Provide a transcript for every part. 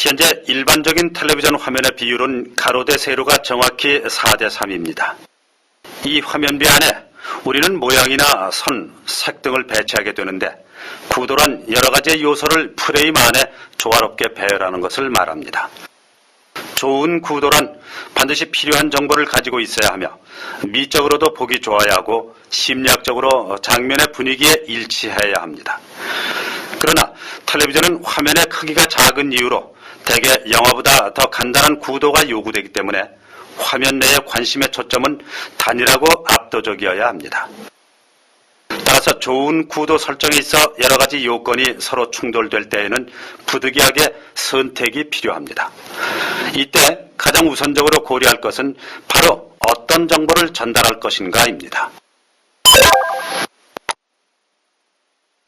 현재 일반적인 텔레비전 화면의 비율은 가로 대 세로가 정확히 4대 3입니다. 이 화면비 안에 우리는 모양이나 선, 색 등을 배치하게 되는데 구도란 여러 가지의 요소를 프레임 안에 조화롭게 배열하는 것을 말합니다. 좋은 구도란 반드시 필요한 정보를 가지고 있어야 하며 미적으로도 보기 좋아야 하고 심리학적으로 장면의 분위기에 일치해야 합니다. 그러나 텔레비전은 화면의 크기가 작은 이유로 대개 영화보다 더 간단한 구도가 요구되기 때문에 화면 내의 관심의 초점은 단일하고 압도적이어야 합니다. 따라서 좋은 구도 설정에 있어 여러 가지 요건이 서로 충돌될 때에는 부득이하게 선택이 필요합니다. 이때 가장 우선적으로 고려할 것은 바로 어떤 정보를 전달할 것인가입니다.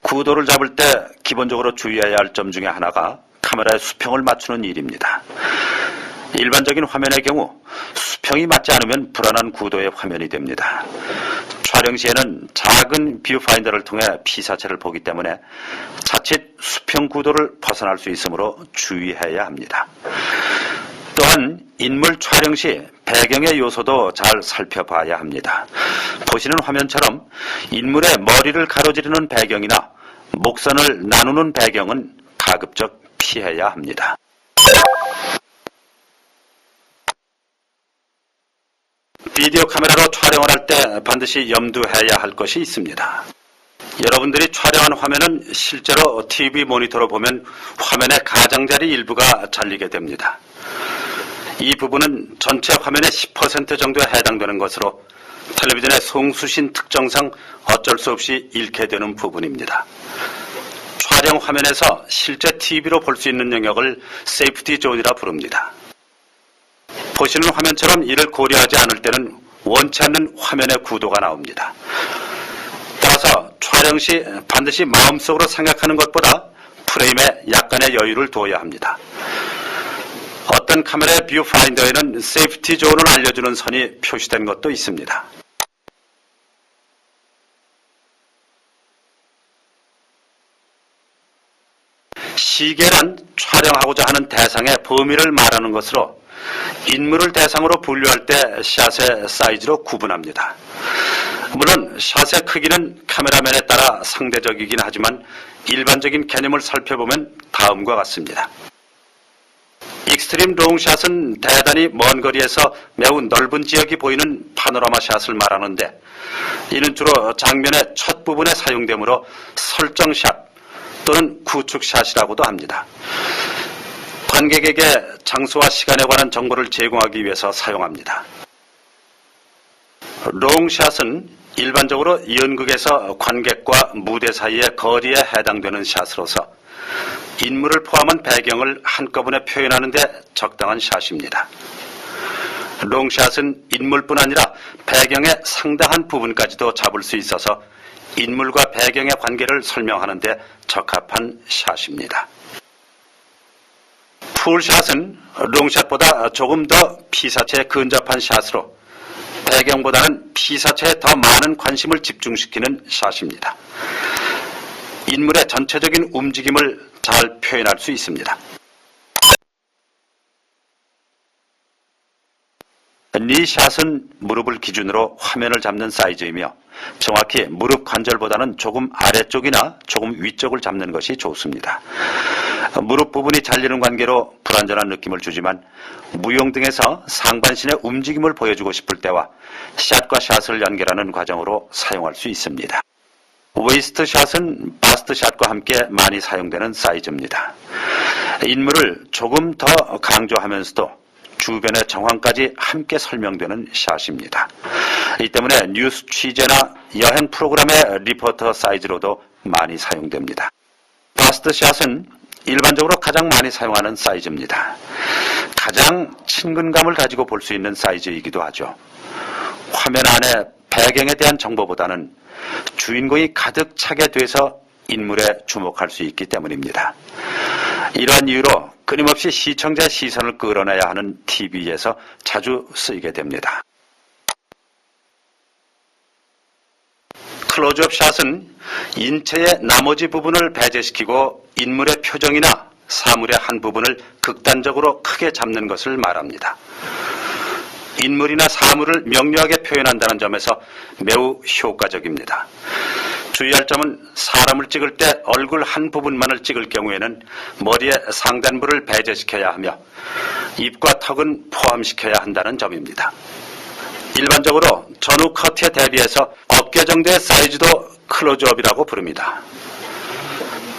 구도를 잡을 때 기본적으로 주의해야 할 점 중에 하나가 카메라의 수평을 맞추는 일입니다. 일반적인 화면의 경우 수평이 맞지 않으면 불안한 구도의 화면이 됩니다. 촬영 시에는 작은 뷰파인더를 통해 피사체를 보기 때문에 자칫 수평 구도를 벗어날 수 있으므로 주의해야 합니다. 또한 인물 촬영 시 배경의 요소도 잘 살펴봐야 합니다. 보시는 화면처럼 인물의 머리를 가로지르는 배경이나 목선을 나누는 배경은 가급적 피해야 합니다. 비디오 카메라로 촬영을 할 때 반드시 염두해야 할 것이 있습니다. 여러분들이 촬영한 화면은 실제로 TV 모니터로 보면 화면의 가장자리 일부가 잘리게 됩니다. 이 부분은 전체 화면의 10% 정도에 해당되는 것으로 텔레비전의 송수신 특성상 어쩔 수 없이 잃게 되는 부분입니다. 촬영 화면에서 실제 TV로 볼 수 있는 영역을 세이프티 존이라 부릅니다. 보시는 화면처럼 이를 고려하지 않을 때는 원치 않는 화면의 구도가 나옵니다. 따라서 촬영 시 반드시 마음속으로 생각하는 것보다 프레임에 약간의 여유를 두어야 합니다. 어떤 카메라의 뷰파인더에는 세이프티 존을 알려주는 선이 표시된 것도 있습니다. 시계란 촬영하고자 하는 대상의 범위를 말하는 것으로 인물을 대상으로 분류할 때 샷의 사이즈로 구분합니다. 물론 샷의 크기는 카메라맨에 따라 상대적이긴 하지만 일반적인 개념을 살펴보면 다음과 같습니다. 익스트림 롱샷은 대단히 먼 거리에서 매우 넓은 지역이 보이는 파노라마 샷을 말하는데 이는 주로 장면의 첫 부분에 사용되므로 설정샷 또는 구축샷이라고도 합니다. 관객에게 장소와 시간에 관한 정보를 제공하기 위해서 사용합니다. 롱샷은 일반적으로 연극에서 관객과 무대 사이의 거리에 해당되는 샷으로서 인물을 포함한 배경을 한꺼번에 표현하는 데 적당한 샷입니다. 롱샷은 인물뿐 아니라 배경의 상당한 부분까지도 잡을 수 있어서 인물과 배경의 관계를 설명하는 데 적합한 샷입니다. 풀샷은 롱샷보다 조금 더 피사체에 근접한 샷으로 배경보다는 피사체에 더 많은 관심을 집중시키는 샷입니다. 인물의 전체적인 움직임을 잘 표현할 수 있습니다. 니샷은 무릎을 기준으로 화면을 잡는 사이즈이며 정확히 무릎 관절보다는 조금 아래쪽이나 조금 위쪽을 잡는 것이 좋습니다. 무릎 부분이 잘리는 관계로 불안전한 느낌을 주지만 무용 등에서 상반신의 움직임을 보여주고 싶을 때와 샷과 샷을 연결하는 과정으로 사용할 수 있습니다. 웨이스트 샷은 바스트 샷과 함께 많이 사용되는 사이즈입니다. 인물을 조금 더 강조하면서도 주변의 정황까지 함께 설명되는 샷입니다. 이 때문에 뉴스 취재나 여행 프로그램의 리포터 사이즈로도 많이 사용됩니다. 바스트 샷은 일반적으로 가장 많이 사용하는 사이즈입니다. 가장 친근감을 가지고 볼 수 있는 사이즈이기도 하죠. 화면 안에 배경에 대한 정보보다는 주인공이 가득 차게 돼서 인물에 주목할 수 있기 때문입니다. 이러한 이유로 끊임없이 시청자의 시선을 끌어내야 하는 TV에서 자주 쓰이게 됩니다. 클로즈업 샷은 인체의 나머지 부분을 배제시키고 인물의 표정이나 사물의 한 부분을 극단적으로 크게 잡는 것을 말합니다. 인물이나 사물을 명료하게 표현한다는 점에서 매우 효과적입니다. 주의할 점은 사람을 찍을 때 얼굴 한 부분만을 찍을 경우에는 머리의 상단부를 배제시켜야 하며 입과 턱은 포함시켜야 한다는 점입니다. 일반적으로 전후 커트에 대비해서 어깨 정도의 사이즈도 클로즈업이라고 부릅니다.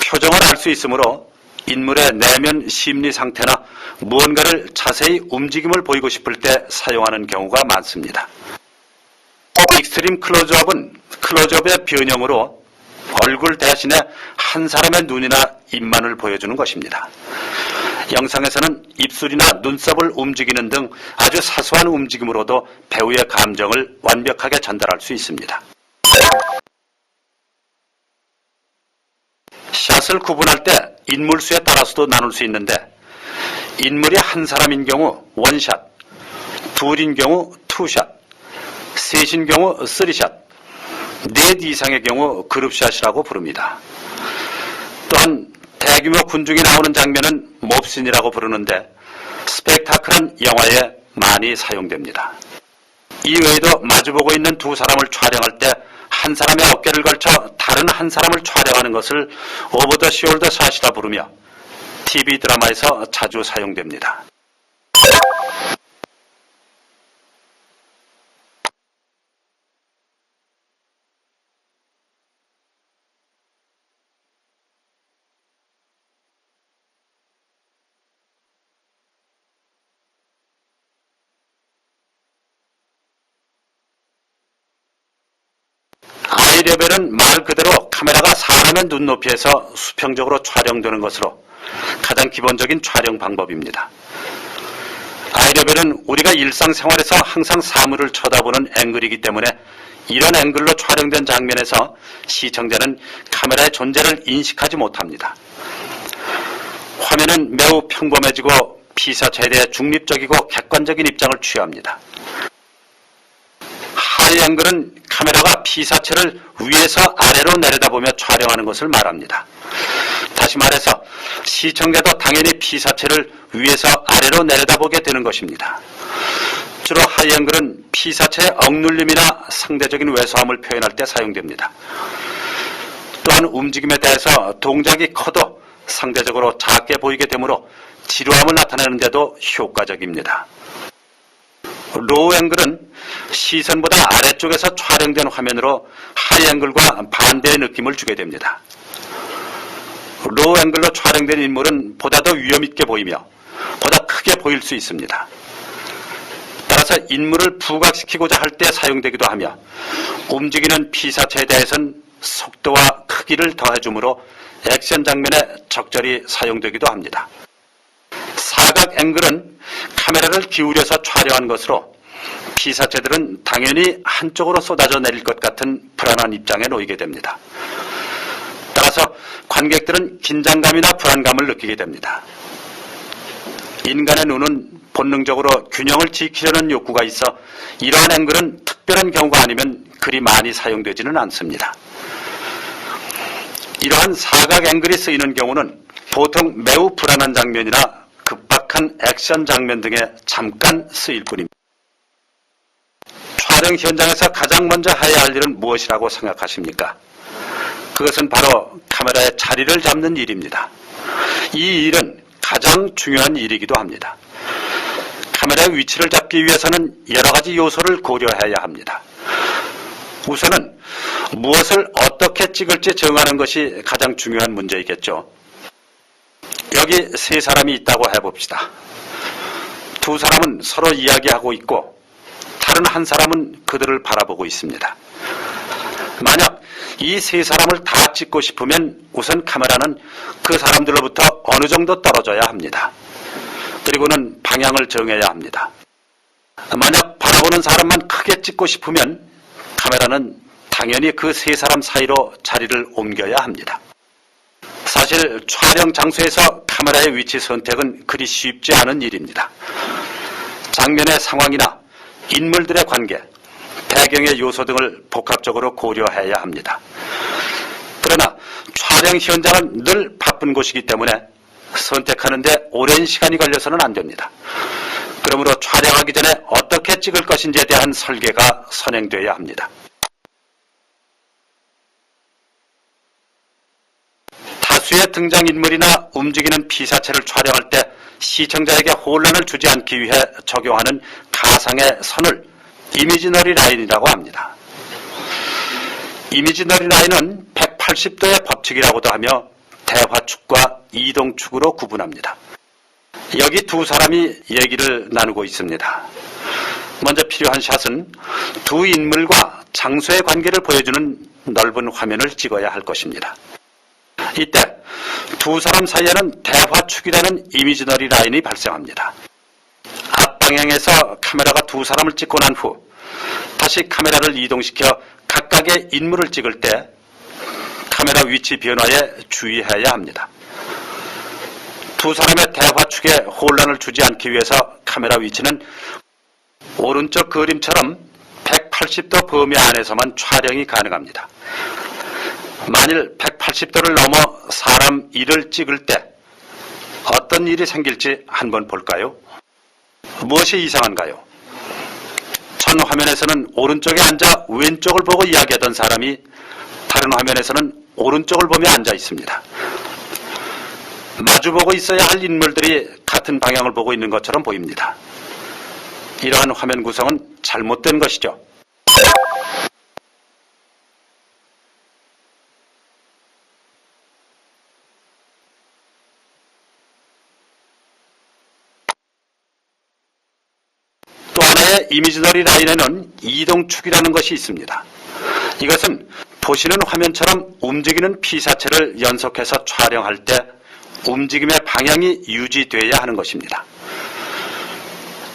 표정을 알 수 있으므로 인물의 내면 심리 상태나 무언가를 자세히 움직임을 보이고 싶을 때 사용하는 경우가 많습니다. 익스트림 클로즈업은 클로즈업의 변형으로 얼굴 대신에 한 사람의 눈이나 입만을 보여주는 것입니다. 영상에서는 입술이나 눈썹을 움직이는 등 아주 사소한 움직임으로도 배우의 감정을 완벽하게 전달할 수 있습니다. 샷을 구분할 때 인물 수에 따라서도 나눌 수 있는데 인물이 한 사람인 경우 원샷, 둘인 경우 투샷, 셋인 경우 쓰리샷, 넷 이상의 경우 그룹샷이라고 부릅니다. 또한 대규모 군중이 나오는 장면은 몹신이라고 부르는데 스펙타클한 영화에 많이 사용됩니다. 이외에도 마주보고 있는 두 사람을 촬영할 때 한 사람의 어깨를 걸쳐 다른 한 사람을 촬영하는 것을 오버 더 숄더 샷이라 부르며 TV 드라마에서 자주 사용됩니다. 아이 레벨은 말 그대로 카메라가 사람의 눈높이에서 수평적으로 촬영되는 것으로 가장 기본적인 촬영 방법입니다. 아이 레벨은 우리가 일상생활에서 항상 사물을 쳐다보는 앵글이기 때문에 이런 앵글로 촬영된 장면에서 시청자는 카메라의 존재를 인식하지 못합니다. 화면은 매우 평범해지고 피사체에 대해 중립적이고 객관적인 입장을 취합니다. 하이 앵글은 카메라가 피사체를 위에서 아래로 내려다보며 촬영하는 것을 말합니다. 다시 말해서 시청자도 당연히 피사체를 위에서 아래로 내려다보게 되는 것입니다. 주로 하이 앵글은 피사체의 억눌림이나 상대적인 왜소함을 표현할 때 사용됩니다. 또한 움직임에 대해서 동작이 커도 상대적으로 작게 보이게 되므로 지루함을 나타내는 데도 효과적입니다. 로우 앵글은 시선보다 아래쪽에서 촬영된 화면으로 하이 앵글과 반대의 느낌을 주게 됩니다. 로우 앵글로 촬영된 인물은 보다 더 위험있게 보이며 보다 크게 보일 수 있습니다. 따라서 인물을 부각시키고자 할 때 사용되기도 하며 움직이는 피사체에 대해서는 속도와 크기를 더해주므로 액션 장면에 적절히 사용되기도 합니다. 사각 앵글은 카메라를 기울여서 촬영한 것으로 피사체들은 당연히 한쪽으로 쏟아져 내릴 것 같은 불안한 입장에 놓이게 됩니다. 따라서 관객들은 긴장감이나 불안감을 느끼게 됩니다. 인간의 눈은 본능적으로 균형을 지키려는 욕구가 있어 이러한 앵글은 특별한 경우가 아니면 그리 많이 사용되지는 않습니다. 이러한 사각 앵글이 쓰이는 경우는 보통 매우 불안한 장면이나 급박한 액션 장면 등에 잠깐 쓰일 뿐입니다. 촬영 현장에서 가장 먼저 해야 할 일은 무엇이라고 생각하십니까? 그것은 바로 카메라의 자리를 잡는 일입니다. 이 일은 가장 중요한 일이기도 합니다. 카메라의 위치를 잡기 위해서는 여러 가지 요소를 고려해야 합니다. 우선은 무엇을 어떻게 찍을지 정하는 것이 가장 중요한 문제이겠죠. 여기 세 사람이 있다고 해봅시다. 두 사람은 서로 이야기하고 있고 다른 한 사람은 그들을 바라보고 있습니다. 만약 이 세 사람을 다 찍고 싶으면 우선 카메라는 그 사람들로부터 어느 정도 떨어져야 합니다. 그리고는 방향을 정해야 합니다. 만약 바라보는 사람만 크게 찍고 싶으면 카메라는 당연히 그 세 사람 사이로 자리를 옮겨야 합니다. 사실 촬영 장소에서 카메라의 위치 선택은 그리 쉽지 않은 일입니다. 장면의 상황이나 인물들의 관계, 배경의 요소 등을 복합적으로 고려해야 합니다. 그러나 촬영 현장은 늘 바쁜 곳이기 때문에 선택하는데 오랜 시간이 걸려서는 안 됩니다. 그러므로 촬영하기 전에 어떻게 찍을 것인지에 대한 설계가 선행되어야 합니다. 다수의 등장인물이나 움직이는 피사체를 촬영할 때 시청자에게 혼란을 주지 않기 위해 적용하는 가상의 선을 이미지너리 라인이라고 합니다. 이미지너리 라인은 180도의 법칙이라고도 하며 대화축과 이동축으로 구분합니다. 여기 두 사람이 얘기를 나누고 있습니다. 먼저 필요한 샷은 두 인물과 장소의 관계를 보여주는 넓은 화면을 찍어야 할 것입니다. 이때 두 사람 사이에는 대화축이라는 이미지너리 라인이 발생합니다. 앞방향에서 카메라가 두 사람을 찍고 난 후 다시 카메라를 이동시켜 각각의 인물을 찍을 때 카메라 위치 변화에 주의해야 합니다. 두 사람의 대화축에 혼란을 주지 않기 위해서 카메라 위치는 오른쪽 그림처럼 180도 범위 안에서만 촬영이 가능합니다. 만일 180도를 넘어 사람 일을 찍을 때 어떤 일이 생길지 한번 볼까요? 무엇이 이상한가요? 전 화면에서는 오른쪽에 앉아 왼쪽을 보고 이야기하던 사람이 다른 화면에서는 오른쪽을 보며 앉아 있습니다. 마주보고 있어야 할 인물들이 같은 방향을 보고 있는 것처럼 보입니다. 이러한 화면 구성은 잘못된 것이죠. 또 하나의 이미지너리 라인에는 이동축이라는 것이 있습니다. 이것은 보시는 화면처럼 움직이는 피사체를 연속해서 촬영할 때 움직임의 방향이 유지되어야 하는 것입니다.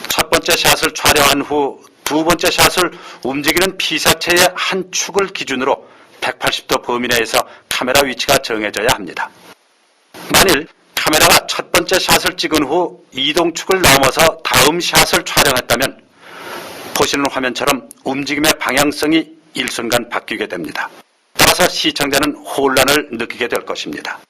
첫 번째 샷을 촬영한 후 두 번째 샷을 움직이는 피사체의 한 축을 기준으로 180도 범위 내에서 카메라 위치가 정해져야 합니다. 만일 카메라가 첫 번째 샷을 찍은 후 이동축을 넘어서 다음 샷을 촬영했다면 보시는 화면처럼 움직임의 방향성이 일순간 바뀌게 됩니다. 따라서 시청자는 혼란을 느끼게 될 것입니다.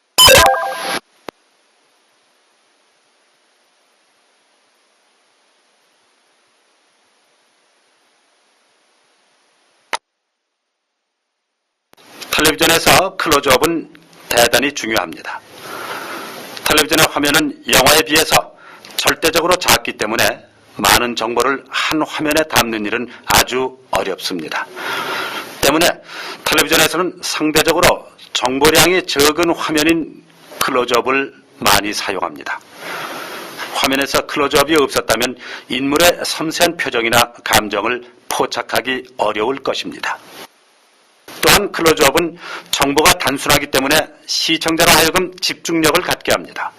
텔레비전에서 클로즈업은 대단히 중요합니다. 텔레비전의 화면은 영화에 비해서 절대적으로 작기 때문에 많은 정보를 한 화면에 담는 일은 아주 어렵습니다. 때문에 텔레비전에서는 상대적으로 정보량이 적은 화면인 클로즈업을 많이 사용합니다. 화면에서 클로즈업이 없었다면 인물의 섬세한 표정이나 감정을 포착하기 어려울 것입니다. 또한 클로즈업은 정보가 단순하기 때문에 시청자로 하여금 집중력을 갖게 합니다.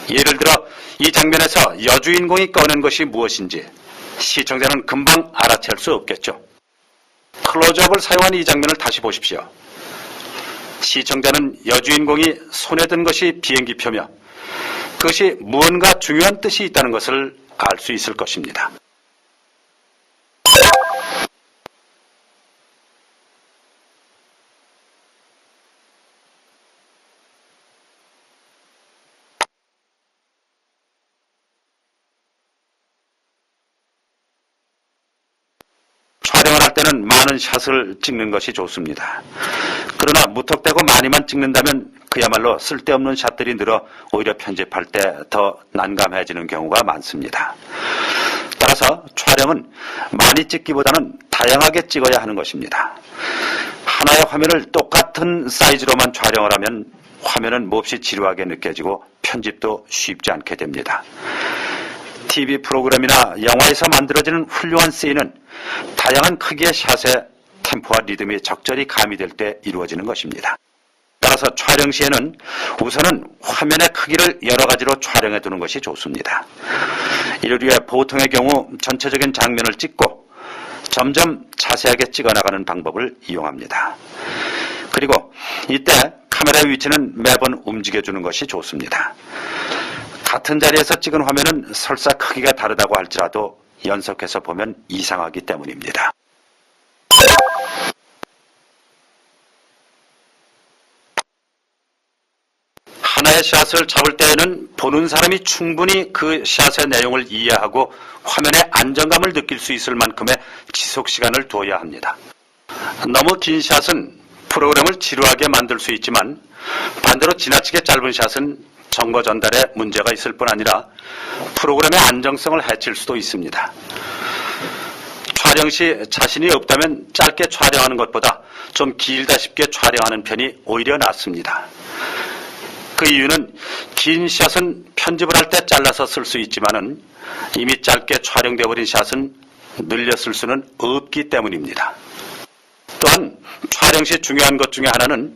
예를 들어 이 장면에서 여주인공이 꺼낸 것이 무엇인지 시청자는 금방 알아챌 수 없겠죠. 클로즈업을 사용한 이 장면을 다시 보십시오. 시청자는 여주인공이 손에 든 것이 비행기표며 그것이 무언가 중요한 뜻이 있다는 것을 알 수 있을 것입니다. 촬영을 할 때는 많은 샷을 찍는 것이 좋습니다. 그러나 무턱대고 많이만 찍는다면 그야말로 쓸데없는 샷들이 늘어 오히려 편집할 때 더 난감해지는 경우가 많습니다. 따라서 촬영은 많이 찍기보다는 다양하게 찍어야 하는 것입니다. 하나의 화면을 똑같은 사이즈로만 촬영을 하면 화면은 몹시 지루하게 느껴지고 편집도 쉽지 않게 됩니다. TV 프로그램이나 영화에서 만들어지는 훌륭한 씬은 다양한 크기의 샷에 템포와 리듬이 적절히 가미될 때 이루어지는 것입니다. 따라서 촬영 시에는 우선은 화면의 크기를 여러 가지로 촬영해 두는 것이 좋습니다. 이를 위해 보통의 경우 전체적인 장면을 찍고 점점 자세하게 찍어나가는 방법을 이용합니다. 그리고 이때 카메라 위치는 매번 움직여주는 것이 좋습니다. 같은 자리에서 찍은 화면은 설사 크기가 다르다고 할지라도 연속해서 보면 이상하기 때문입니다. 하나의 샷을 샷을 잡을 때에는 보는 사람이 충분히 그 샷의 내용을 이해하고 화면에 안정감을 느낄 수 있을 만큼의 지속 시간을 두어야 합니다. 너무 긴 샷은 프로그램을 지루하게 만들 수 있지만 반대로 지나치게 짧은 샷은 정보 전달에 문제가 있을 뿐 아니라 프로그램의 안정성을 해칠 수도 있습니다. 촬영 시 자신이 없다면 짧게 촬영하는 것보다 좀 길다 싶게 촬영하는 편이 오히려 낫습니다. 그 이유는 긴 샷은 편집을 할 때 잘라서 쓸 수 있지만은 이미 짧게 촬영되어 버린 샷은 늘려 쓸 수는 없기 때문입니다. 또한 촬영 시 중요한 것 중에 하나는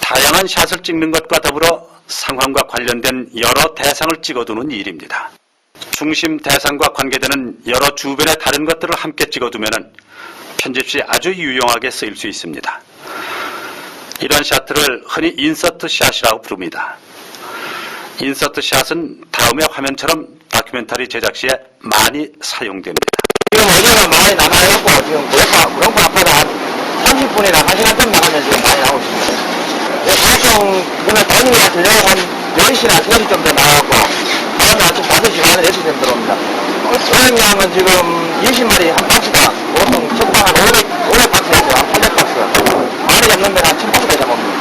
다양한 샷을 찍는 것과 더불어 상황과 관련된 여러 대상을 찍어두는 일입니다. 중심 대상과 관계되는 여러 주변의 다른 것들을 함께 찍어두면 편집 시 아주 유용하게 쓰일 수 있습니다. 이런 샷들을 흔히 인서트 샷이라고 부릅니다. 인서트 샷은 다음의 화면처럼 다큐멘터리 제작 시에 많이 사용됩니다. 지금 어제가 많이 남아있고 지금 무릎 아파서 한 30분이나 1시간 좀 나가면 지금 많이 나오고 있습니다. 보통 그러면 다니기가 들려고 한 10시나 3시쯤 돼 나가고 다음에 아침 5시 반에 6시쯤 들어옵니다. 소형량은 지금 20마리 한 박스가 보통 첫방 한 500박스에서 한 800박스 많이 잡는 데는 한 1000박스 잡아옵니다.